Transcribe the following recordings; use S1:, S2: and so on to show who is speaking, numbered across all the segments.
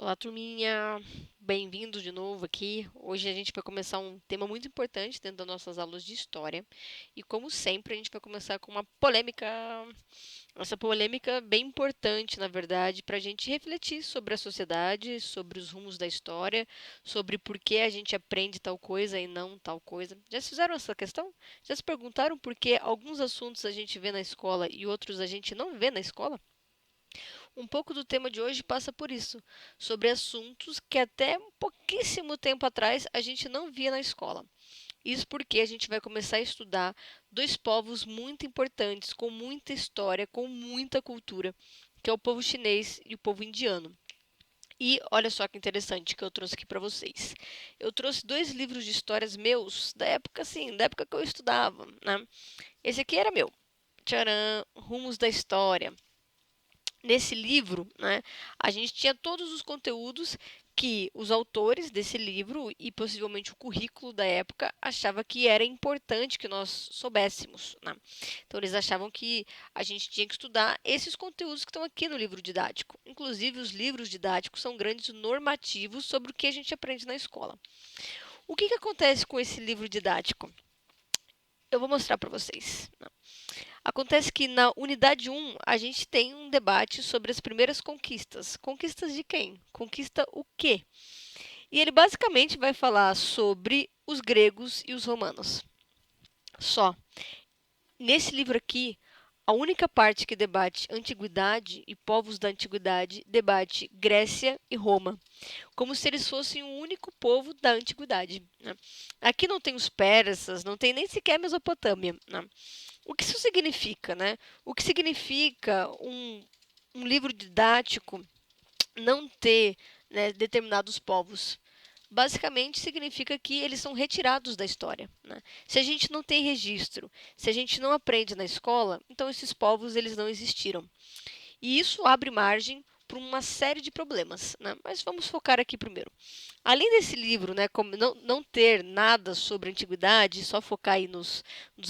S1: Olá, turminha! Bem-vindo de novo aqui. Hoje a gente vai começar um tema muito importante dentro das nossas aulas de história. E como sempre, a gente vai começar com uma polêmica. Essa polêmica bem importante, na verdade, para a gente refletir sobre a sociedade, sobre os rumos da história, sobre por que a gente aprende tal coisa e não tal coisa. Já se fizeram essa questão? Já se perguntaram por que alguns assuntos a gente vê na escola e outros a gente não vê na escola? Um pouco do tema de hoje passa por isso, sobre assuntos que até um pouquíssimo tempo atrás a gente não via na escola. Isso porque a gente vai começar a estudar dois povos muito importantes, com muita história, com muita cultura, que é o povo chinês e o povo indiano. E olha só que interessante que eu trouxe aqui para vocês. Eu trouxe dois livros de histórias meus, da época assim, da época que eu estudava, né? Esse aqui era meu. Tcharam, Rumos da História. Nesse livro, né, a gente tinha todos os conteúdos que os autores desse livro e possivelmente o currículo da época achava que era importante que nós soubéssemos, né? Então eles achavam que a gente tinha que estudar esses conteúdos que estão aqui no livro didático. Inclusive os livros didáticos são grandes normativos sobre o que a gente aprende na escola. O que acontece com esse livro didático? Eu vou mostrar para vocês. Acontece que na unidade 1 a gente tem um debate sobre as primeiras conquistas. Conquistas de quem? Conquista o quê? E ele basicamente vai falar sobre os gregos e os romanos. Só. Nesse livro aqui, a única parte que debate antiguidade e povos da antiguidade debate Grécia e Roma, como se eles fossem um único povo da antiguidade, né? Aqui não tem os persas, não tem nem sequer a Mesopotâmia, né? O que isso significa, né? O que significa um livro didático não ter, né, determinados povos? Basicamente significa que eles são retirados da história, né? Se a gente não tem registro, se a gente não aprende na escola, então esses povos eles não existiram. E isso abre margem para uma série de problemas, né? Mas vamos focar aqui primeiro. Além desse livro, né, como não ter nada sobre a antiguidade, só focar aí nos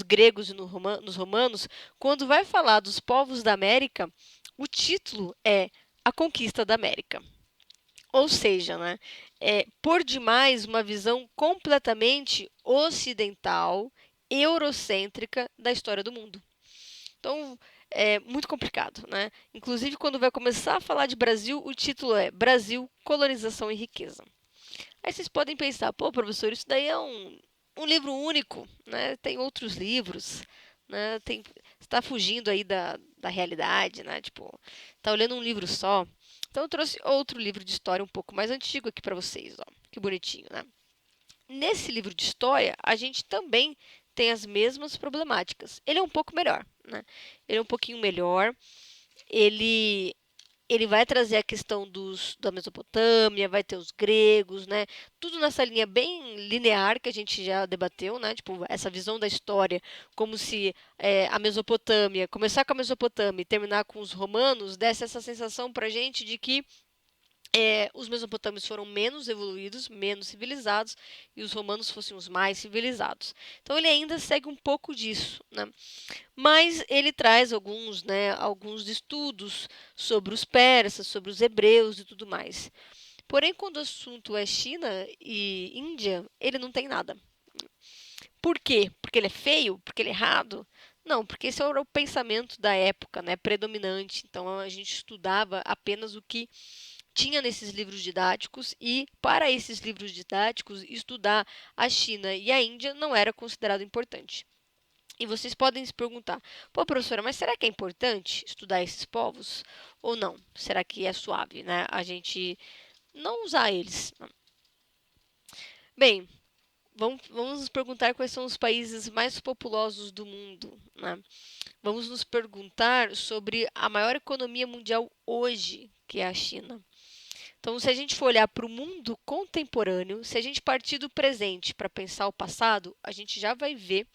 S1: gregos e nos romanos, quando vai falar dos povos da América, o título é A Conquista da América. Ou seja, né, por demais uma visão completamente ocidental, eurocêntrica da história do mundo. Então, é muito complicado, né? Inclusive, quando vai começar a falar de Brasil, o título é Brasil, Colonização e Riqueza. Aí vocês podem pensar, pô, professor, isso daí é um livro único, né? Tem outros livros, né? Está fugindo aí da realidade, né? Tipo, tá olhando um livro só. Então eu trouxe outro livro de história um pouco mais antigo aqui para vocês, ó. Que bonitinho, né? Nesse livro de história, a gente também tem as mesmas problemáticas. Ele é um pouco melhor, né? Ele é um pouquinho melhor. Ele ele vai trazer a questão da Mesopotâmia, vai ter os gregos, né? Tudo nessa linha bem linear que a gente já debateu, né? Tipo, essa visão da história, como se a Mesopotâmia, começar com a Mesopotâmia e terminar com os romanos, desse essa sensação pra gente de que os mesopotâmios foram menos evoluídos, menos civilizados, e os romanos fossem os mais civilizados. Então ele ainda segue um pouco disso, né? Mas ele traz alguns estudos sobre os persas, sobre os hebreus e tudo mais. Porém, quando o assunto é China e Índia, ele não tem nada. Por quê? Porque ele é feio? Porque ele é errado? Não, porque esse era o pensamento da época, né, predominante. Então a gente estudava apenas o que tinha nesses livros didáticos e para esses livros didáticos estudar a China e a Índia não era considerado importante. E vocês podem se perguntar: pô, professora, mas será que é importante estudar esses povos? Ou não? Será que é suave, né? A gente não usar eles? Bem, vamos nos perguntar quais são os países mais populosos do mundo, né? Vamos nos perguntar sobre a maior economia mundial hoje, que é a China. Então, se a gente for olhar para o mundo contemporâneo, se a gente partir do presente para pensar o passado, a gente já vai ver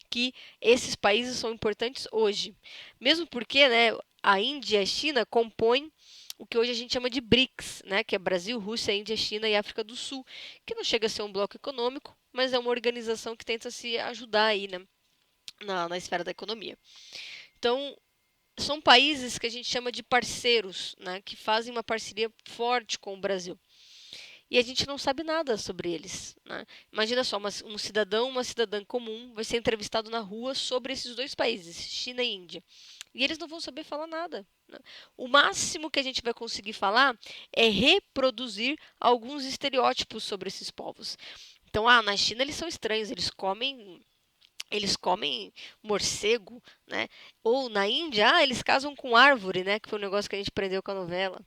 S1: que esses países são importantes hoje. Mesmo porque, né, a Índia e a China compõem o que hoje a gente chama de BRICS, né, que é Brasil, Rússia, Índia, China e África do Sul, que não chega a ser um bloco econômico, mas é uma organização que tenta se ajudar aí, né, na esfera da economia. Então, são países que a gente chama de parceiros, né, que fazem uma parceria forte com o Brasil. E a gente não sabe nada sobre eles, né? Imagina só, um cidadão, uma cidadã comum vai ser entrevistado na rua sobre esses dois países, China e Índia. E eles não vão saber falar nada, né? O máximo que a gente vai conseguir falar é reproduzir alguns estereótipos sobre esses povos. Então, na China eles são estranhos, eles comem morcego, né? Ou na Índia, eles casam com árvore, né? Que foi um negócio que a gente aprendeu com a novela.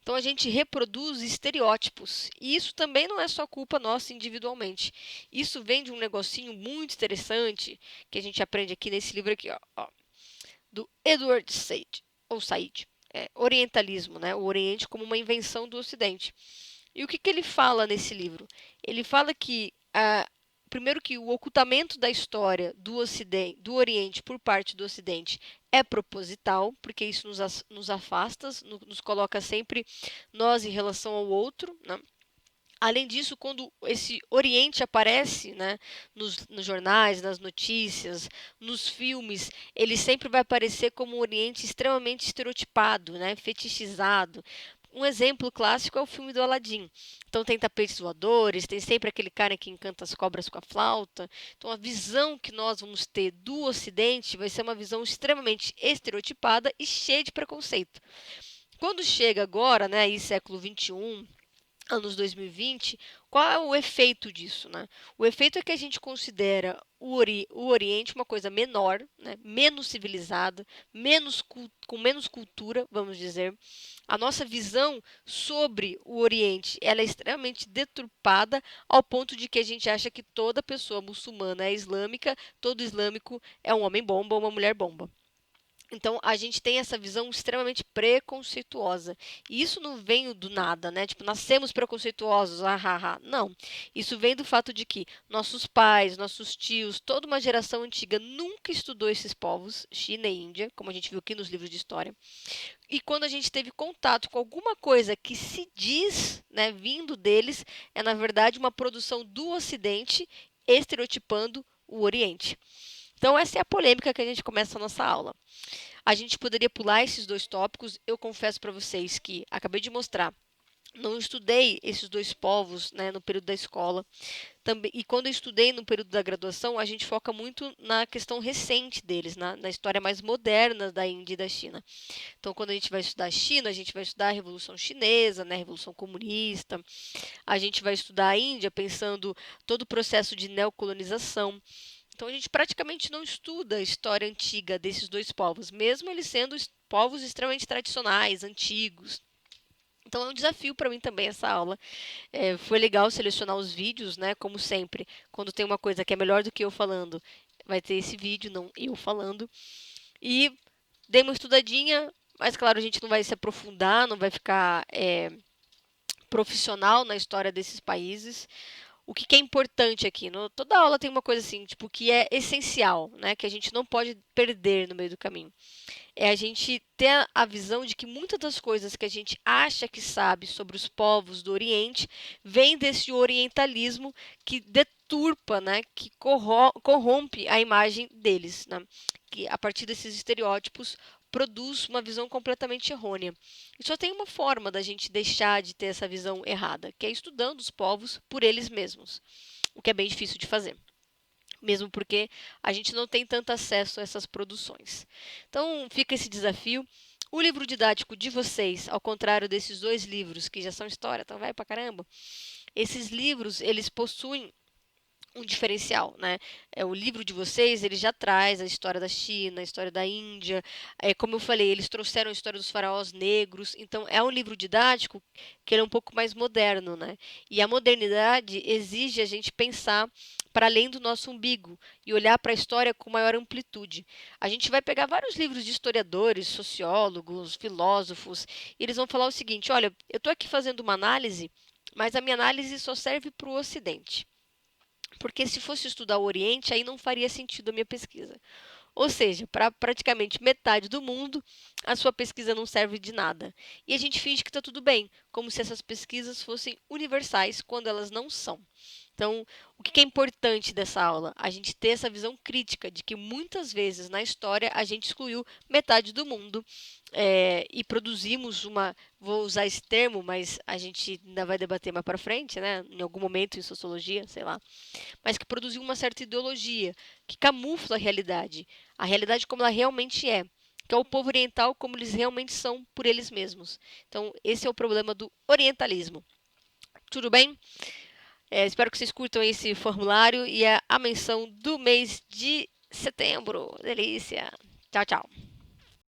S1: Então a gente reproduz estereótipos. E isso também não é só culpa nossa individualmente. Isso vem de um negocinho muito interessante que a gente aprende aqui nesse livro aqui, ó, do Edward Said, ou Said. Orientalismo, né? O Oriente como uma invenção do Ocidente. E o que ele fala nesse livro? Ele fala que primeiro que o ocultamento da história do Oriente por parte do Ocidente é proposital, porque isso nos afasta, nos coloca sempre nós em relação ao outro, né? Além disso, quando esse Oriente aparece, né, nos jornais, nas notícias, nos filmes, ele sempre vai aparecer como um Oriente extremamente estereotipado, né, fetichizado. Um exemplo clássico é o filme do Aladim. Então tem tapetes voadores, tem sempre aquele cara que encanta as cobras com a flauta. Então a visão que nós vamos ter do Ocidente vai ser uma visão extremamente estereotipada e cheia de preconceito. Quando chega agora, né, aí século XXI, anos 2020, qual é o efeito disso, né? O efeito é que a gente considera o Oriente uma coisa menor, né? Menos civilizada, com menos cultura, vamos dizer. A nossa visão sobre o Oriente ela é extremamente deturpada ao ponto de que a gente acha que toda pessoa muçulmana é islâmica, todo islâmico é um homem bomba ou uma mulher bomba. Então, a gente tem essa visão extremamente preconceituosa. E isso não vem do nada, né? Tipo, nascemos preconceituosos, Não. Isso vem do fato de que nossos pais, nossos tios, toda uma geração antiga nunca estudou esses povos, China e Índia, como a gente viu aqui nos livros de história. E quando a gente teve contato com alguma coisa que se diz, né, vindo deles, é na verdade uma produção do Ocidente estereotipando o Oriente. Então, essa é a polêmica que a gente começa a nossa aula. A gente poderia pular esses dois tópicos. Eu confesso para vocês que acabei de mostrar. Não estudei esses dois povos, né, no período da escola. Também, e quando eu estudei no período da graduação, a gente foca muito na questão recente deles, na história mais moderna da Índia e da China. Então, quando a gente vai estudar a China, a gente vai estudar a Revolução Chinesa, né, a Revolução Comunista. A gente vai estudar a Índia pensando todo o processo de neocolonização. Então a gente praticamente não estuda a história antiga desses dois povos, mesmo eles sendo povos extremamente tradicionais, antigos. Então é um desafio para mim também essa aula. Foi legal selecionar os vídeos, né? Como sempre, quando tem uma coisa que é melhor do que eu falando, vai ter esse vídeo, não eu falando. E dei uma estudadinha, mas claro, a gente não vai se aprofundar, não vai ficar profissional na história desses países. O que é importante aqui? Toda aula tem uma coisa assim, tipo, que é essencial, né? Que a gente não pode perder no meio do caminho. É a gente ter a visão de que muitas das coisas que a gente acha que sabe sobre os povos do Oriente vem desse orientalismo que deturpa, né? Que corrompe a imagem deles, né? Que a partir desses estereótipos produz uma visão completamente errônea. E só tem uma forma da gente deixar de ter essa visão errada, que é estudando os povos por eles mesmos, o que é bem difícil de fazer. Mesmo porque a gente não tem tanto acesso a essas produções. Então, fica esse desafio. O livro didático de vocês, ao contrário desses dois livros que já são história, então vai pra caramba, esses livros, eles possuem um diferencial, né? O livro de vocês, ele já traz a história da China, a história da Índia. Como eu falei, eles trouxeram a história dos faraós negros. Então, é um livro didático que ele é um pouco mais moderno, né? E a modernidade exige a gente pensar para além do nosso umbigo e olhar para a história com maior amplitude. A gente vai pegar vários livros de historiadores, sociólogos, filósofos, e eles vão falar o seguinte: olha, eu estou aqui fazendo uma análise, mas a minha análise só serve para o Ocidente. Porque se fosse estudar o Oriente, aí não faria sentido a minha pesquisa. Ou seja, para praticamente metade do mundo, a sua pesquisa não serve de nada. E a gente finge que está tudo bem, como se essas pesquisas fossem universais, quando elas não são. Então, o que é importante dessa aula? A gente ter essa visão crítica de que muitas vezes na história a gente excluiu metade do mundo e produzimos uma. Vou usar esse termo, mas a gente ainda vai debater mais para frente, né? Em algum momento em sociologia, sei lá. Mas que produziu uma certa ideologia que camufla a realidade como ela realmente é. Que é o povo oriental como eles realmente são por eles mesmos. Então, esse é o problema do orientalismo. Tudo bem? Espero que vocês curtam esse formulário e a menção do mês de setembro. Delícia! Tchau, tchau.